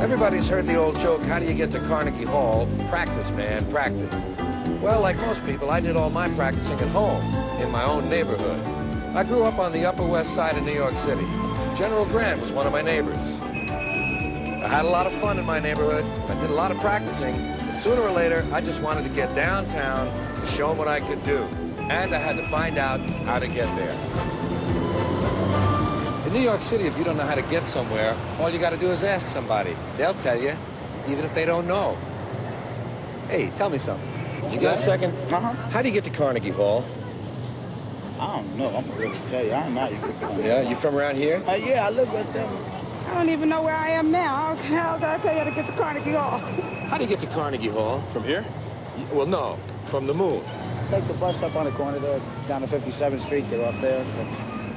Everybody's heard the old joke, how do you get to Carnegie Hall? Practice, man, practice. Well, like most people, I did all my practicing at home, in my own neighborhood. I grew up on the Upper West Side of New York City. General Grant was one of my neighbors. I had a lot of fun in my neighborhood. I did a lot of practicing. But sooner or later, I just wanted to get downtown to show them what I could do. And I had to find out how to get there. In New York City, if you don't know how to get somewhere, all you got to do is ask somebody. They'll tell you, even if they don't know. Hey, tell me something. You got a second? Uh-huh. How do you get to Carnegie Hall? I don't know. I'm gonna really tell you. I don't know how you get to Carnegie. Yeah, you from around here? Yeah, I live right there. I don't even know where I am now. How did I tell you how to get to Carnegie Hall? How do you get to Carnegie Hall? From here? Well, no, from the moon. Take the bus up on the corner there, down to 57th Street. Get off there.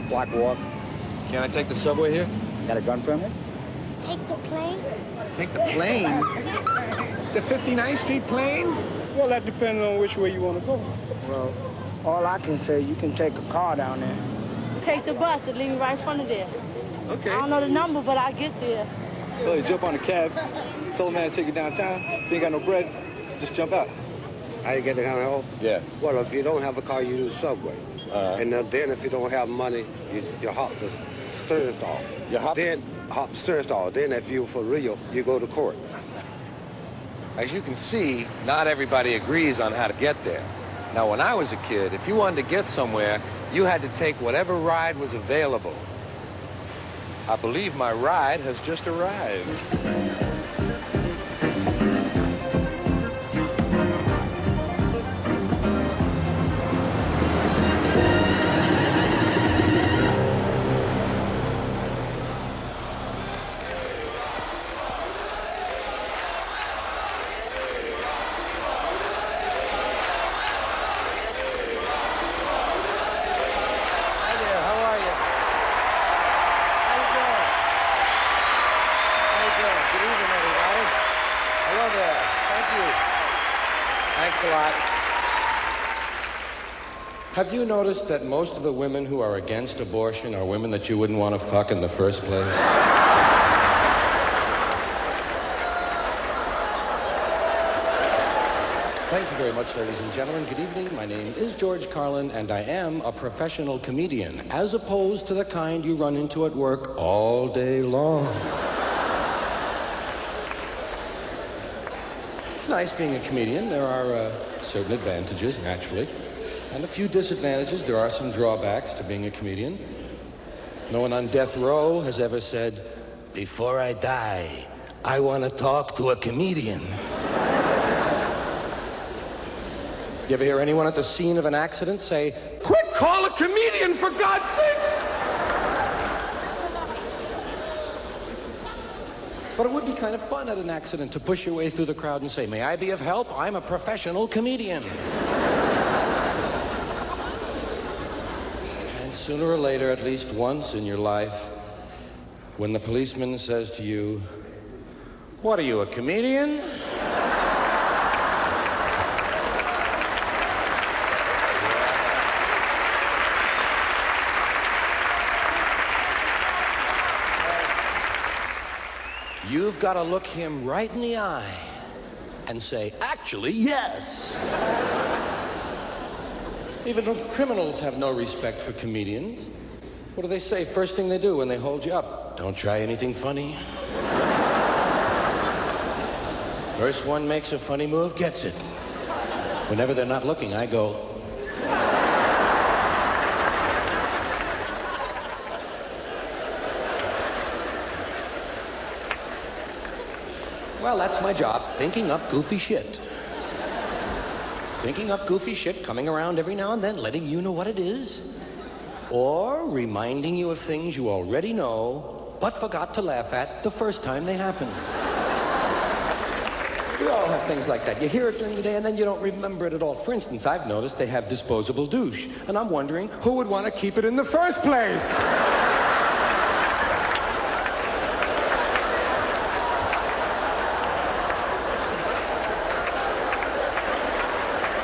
Block walk. Can I take the subway here? Got a gun permit? Take the plane? Take the plane? The 59th Street plane? Well, that depends on which way you want to go. Well, all I can say, you can take a car down there. Take the bus and leave me right in front of there. Okay. I don't know the number, but I'll get there. So you jump on a cab, tell the man to take you downtown. If you ain't got no bread, just jump out. How you get to Carnegie Hall? Yeah. Well, if you don't have a car, you do the subway. And then if you don't have money, you hop the turnstile. You hop? Then hop the turnstile. Then if you for real, you go to court. As you can see, not everybody agrees on how to get there. Now, when I was a kid, if you wanted to get somewhere, you had to take whatever ride was available. I believe my ride has just arrived. Have you noticed that most of the women who are against abortion are women that you wouldn't want to fuck in the first place? Thank you very much, ladies and gentlemen. Good evening. My name is George Carlin, and I am a professional comedian, as opposed to the kind you run into at work all day long. It's nice being a comedian. There are certain advantages, naturally. And a few disadvantages. There are some drawbacks to being a comedian. No one on death row has ever said, "Before I die, I want to talk to a comedian." You ever hear anyone at the scene of an accident say, "Quick, call a comedian, for God's sakes!" But it would be kind of fun at an accident to push your way through the crowd and say, "May I be of help? I'm a professional comedian." Sooner or later, at least once in your life, when the policeman says to you, "What are you, a comedian?" You've got to look him right in the eye and say, "Actually, yes." Even criminals have no respect for comedians. What do they say first thing they do when they hold you up? "Don't try anything funny." First one makes a funny move, gets it. Whenever they're not looking, I go, well, that's my job, thinking up goofy shit. Thinking up goofy shit, coming around every now and then, letting you know what it is, or reminding you of things you already know, but forgot to laugh at the first time they happened. We all have things like that. You hear it during the day and then you don't remember it at all. For instance, I've noticed they have disposable douche, and I'm wondering who would want to keep it in the first place?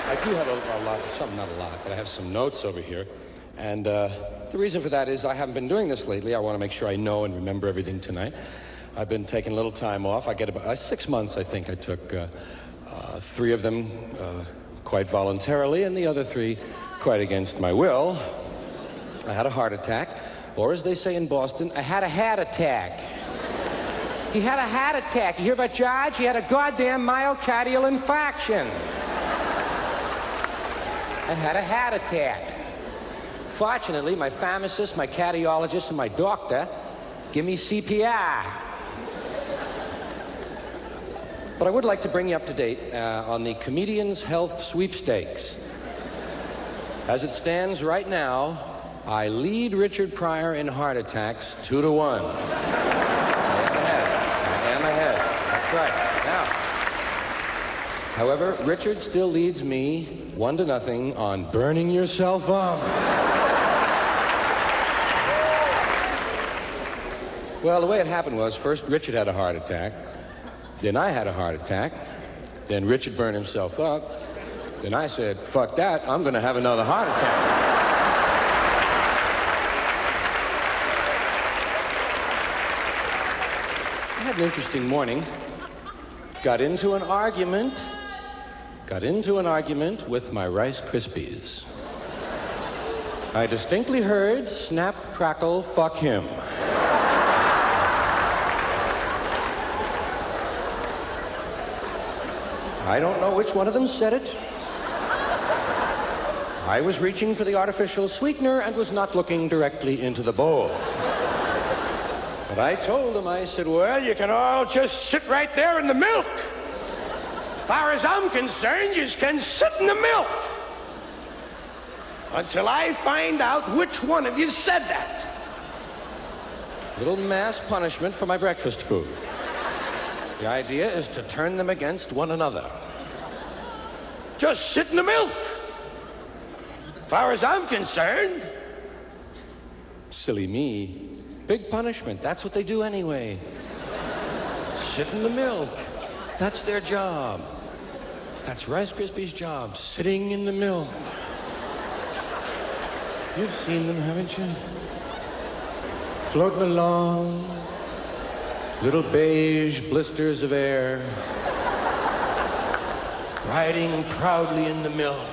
I do have not a lot, but I have some notes over here. And the reason for that is I haven't been doing this lately. I want to make sure I know and remember everything tonight. I've been taking a little time off. I get about 6 months, I think. I took 3 of them quite voluntarily, and the other 3 quite against my will. I had a heart attack, or as they say in Boston, I had a hat attack. He had a hat attack. You hear about George? He had a goddamn myocardial infarction. I had a hat attack. Fortunately, my pharmacist, my cardiologist, and my doctor give me CPR. But I would like to bring you up to date on the Comedian's Health Sweepstakes. As it stands right now, I lead Richard Pryor in heart attacks 2-1. I am ahead. That's right. Now, however, Richard still leads me 1-0 on burning yourself up. Well, the way it happened was, first Richard had a heart attack, then I had a heart attack, then Richard burned himself up, then I said, fuck that, I'm going to have another heart attack. I had an interesting morning. Got into an argument with my Rice Krispies. I distinctly heard, snap, crackle, fuck him. I don't know which one of them said it. I was reaching for the artificial sweetener and was not looking directly into the bowl. But I told them, I said, well, you can all just sit right there in the milk. As far as I'm concerned, you can sit in the milk. Until I find out which one of you said that. Little mass punishment for my breakfast food. The idea is to turn them against one another. Just sit in the milk. As far as I'm concerned. Silly me. Big punishment. That's what they do anyway. Sit in the milk. That's their job. That's Rice Krispies' job, sitting in the milk. You've seen them, haven't you? Floating along. Little beige blisters of air. Riding proudly in the milk.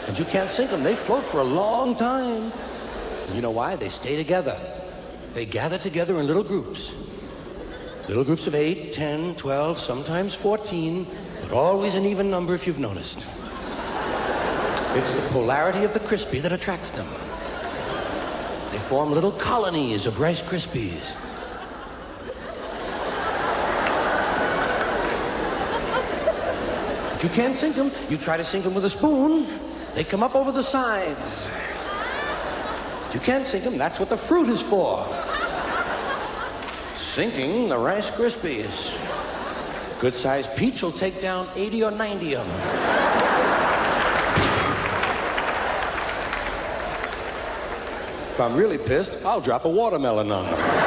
And you can't sink them. They float for a long time. You know why? They stay together. They gather together in little groups. Little groups of 8, 10, 12, sometimes 14, but always an even number if you've noticed. It's the polarity of the Krispie that attracts them. They form little colonies of Rice Krispies. But you can't sink them. You try to sink them with a spoon, they come up over the sides. You can't sink them. That's what the fruit is for. Sinking the Rice Krispies. Good-sized peach will take down 80 or 90 of them. If I'm really pissed, I'll drop a watermelon on them.